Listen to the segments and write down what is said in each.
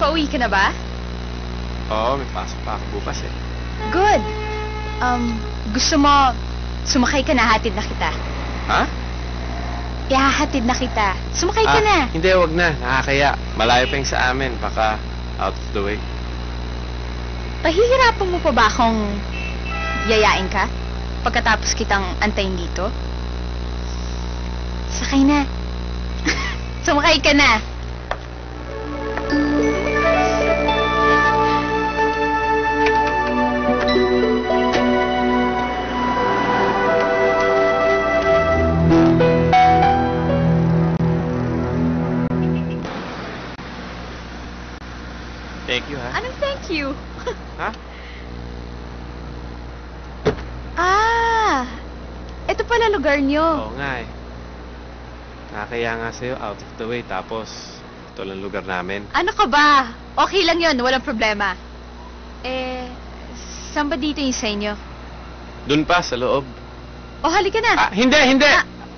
Pauwi ka na ba? Oo, may pasok pa ako bukas eh. Good. Gusto mo, sumakay ka na, hatid na kita. Ha? Ihahatid na kita. Sumakay ka na. Hindi, wag na. Nakakaya. Malayo pa yung sa amin. Baka out of the way. Pahihirapan mo pa ba akong yayain ka? Pagkatapos kitang antayin dito? Sakay na. Sumakay ka na. Thank you, ha? Anong thank you? Ha? Ito pala lugar nyo. Oo nga eh. Nakakaya nga sa'yo, out of the way. Tapos, ito lang lugar namin. Ano ka ba? Okay lang yon, walang problema. Saan ba dito yung sa inyo? Doon pa, sa loob. O, halika na. Hindi!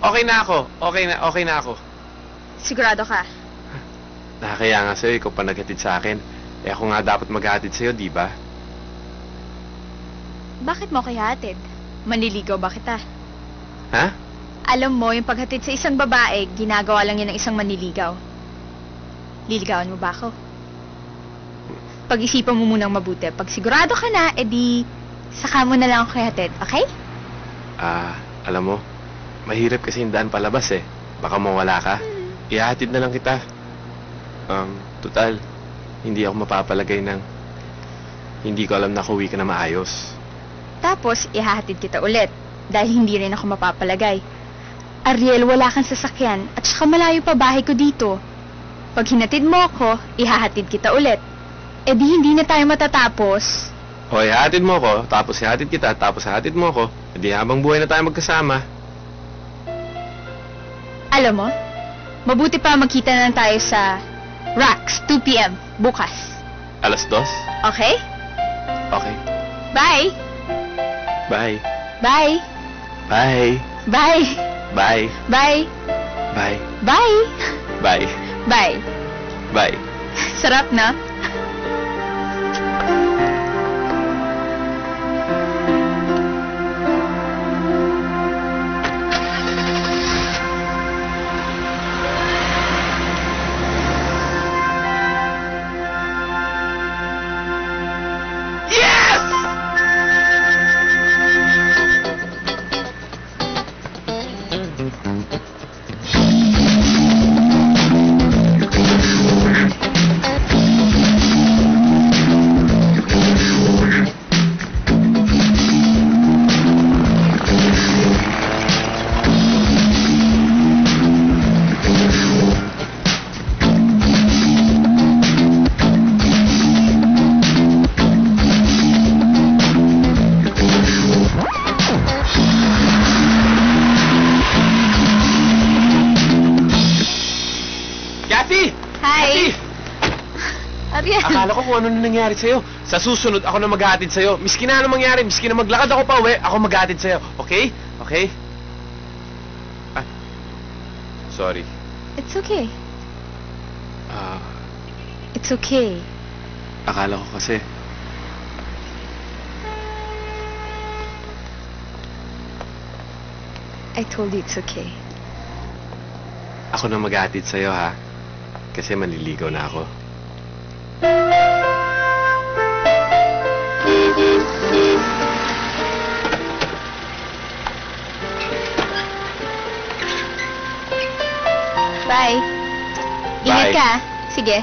Okay na ako. Okay na ako. Sigurado ka? Nakakaya nga sa'yo, ikaw pa naghatid sa akin. Ako nga dapat maghatid sa'yo, di ba? Bakit mo kay hatid? Manliligaw ba kita? Ha? Alam mo, yung paghatid sa isang babae, ginagawa lang yan ng isang manliligaw. Liligawan mo ba ako? Pag-isipan mo munang mabuti. Pag sigurado ka na, edi saka mo na lang ako hatid, okay? Alam mo, mahirap kasi yung daan palabas eh. Baka mawala ka. Ihahatid na lang kita. Total, hindi ako mapapalagay ng hindi ko alam na kuwi ka na maayos. Tapos, ihahatid kita ulit. Dahil hindi rin ako mapapalagay. Ariel, wala kang sasakyan. At saka malayo pa bahay ko dito. Pag hinatid mo ako, ihahatid kita ulit. E di hindi na tayo matatapos. O, ihahatid mo ako, tapos ihahatid kita, tapos ihahatid mo ako. E di habang buhay na tayo magkasama. Alam mo, mabuti pa magkita na lang tayo sa Rax, 2 p.m. bukas. 2:00? Okay? Okay. Bye! Bye. Bye! Bye. Bye! Bye. Bye! Bye. Bye! Bye. Bye! Bye. Sarap na? Akala ko kung ano na nangyari sa'yo. Sa susunod, ako na maghahatid sa'yo. Miski na ano mangyari, miski na maglakad ako pa uwi, ako maghahatid sa'yo. Okay? Okay? Sorry. It's okay. It's okay. Akala ko kasi... I told you it's okay. Ako na maghahatid sa'yo, ha? Kasi manliligaw na ako. Bye. Ingat ka. Sige.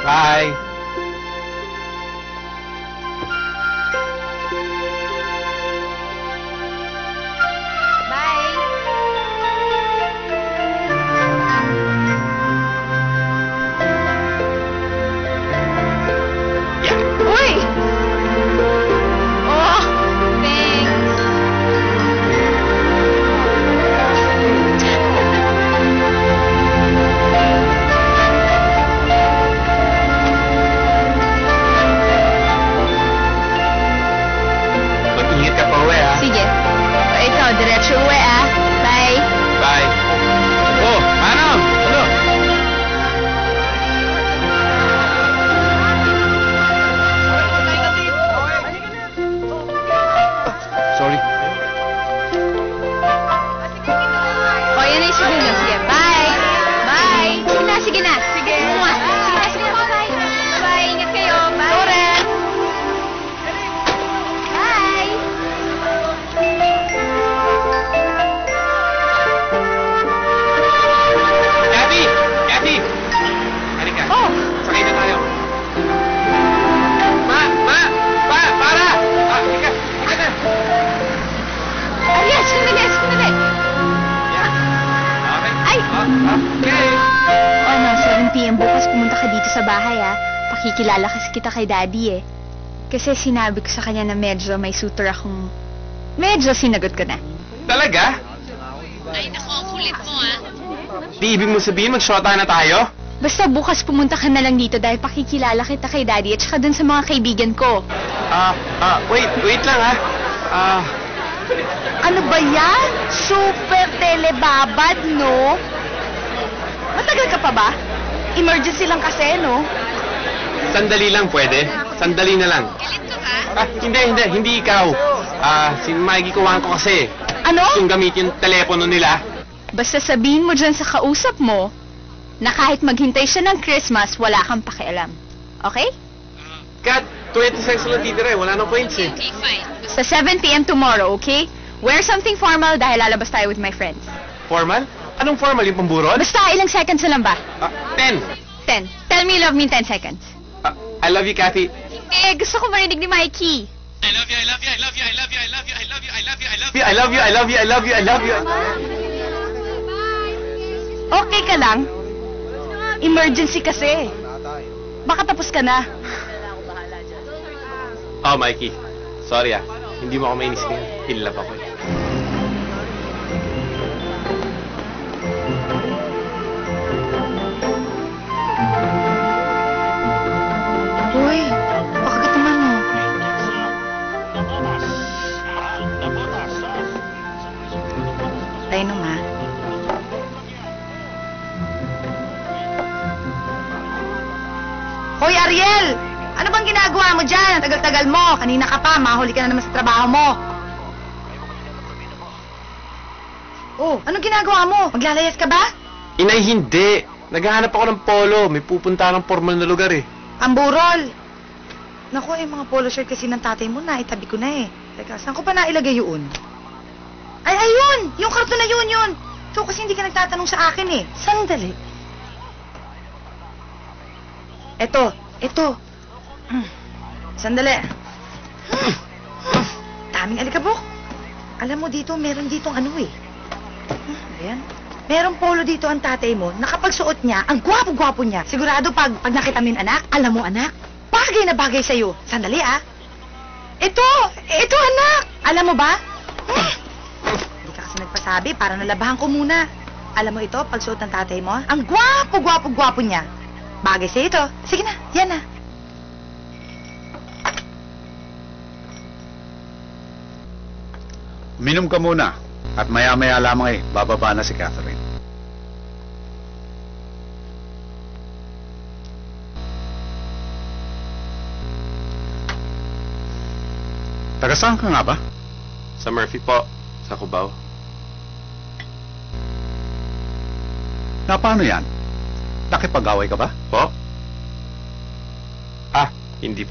Bye. Pakikilala kasi kita kay Daddy eh. Kasi sinabi ko sa kanya na medyo may suitor akong... Medyo sinagot ko na. Talaga? Ay, naku, ang kulit mo ah. Di ibig mo sabihin mag-shota na tayo? Basta bukas pumunta ka na lang dito dahil pakikilala kita kay Daddy at saka dun sa mga kaibigan ko. Wait lang ha. Ano ba yan? Super telebabad, no? Matagal ka pa ba? Emergency lang kasi, no? Sandali lang pwede. Sandali na lang. Galit ka ba? Hindi ikaw. Si Mikey kuhaan ko kasi. Ano? Yung gamit yung telepono nila. Basta sabihin mo dyan sa kausap mo na kahit maghintay siya ng Christmas, wala kang pakialam. Okay? Kat, 20 seconds lang titira eh. Wala nang points eh. Okay, fine. Basta 7 p.m. tomorrow, okay? Wear something formal dahil lalabas tayo with my friends. Formal? Anong formal? Yung pamburol? Basta ilang seconds na lang ba? 10. 10. Tell me you love me in 10 seconds. I love you, Kathy. Gusto ko marinig ni Mikey. I love you, I love you, I love you, I love you, I love you, I love you, I love you, I love you, I love you, I love you, I love you, I love you. Okay ka lang? Emergency kasi. Baka tapos ka na. Oh, Mikey. Sorry Hindi mo ako mainis ngayon. In love ako eh. Uy, pakagat naman mo. Tayo naman. Hoy, Ariel! Ano bang ginagawa mo dyan? Ang tagal-tagal mo. Kanina ka pa. Mahuli ka na naman sa trabaho mo. Oh, anong ginagawa mo? Maglalayas ka ba? Inay, hindi. Naghahanap ako ng polo. May pupunta ng formal na lugar eh. Ang burol. Naku, mga polo shirt kasi ng tatay mo na. Itabi ko na eh. Teka, saan ko pa nailagay yun? Ay, ayun! Yung karton na yun. So, kasi hindi ka nagtatanong sa akin eh. Sandali. Eto. Sandali. Daming alikabok. Alam mo dito, meron ditong ano eh. Ayan. Merong polo dito ang tatay mo. Nakapagsuot niya, ang gwapo-gwapo niya. Sigurado pag nakita mo yung anak, alam mo anak, bagay na bagay sa'yo. Sandali Ito anak. Alam mo ba? Hindi ka kasi nagpasabi, para nalabahan ko muna. Alam mo ito, pagsuot ng tatay mo, ang gwapo-gwapo niya. Bagay sa'yo ito. Sige na, yan na. Minom ka muna. At maya-maya lamang bababa na si Catherine. Taga saan ka nga ba? Sa Murphy po. Sa Cubao. Na paano yan? Nakipag-away ka ba? Po? Hindi po.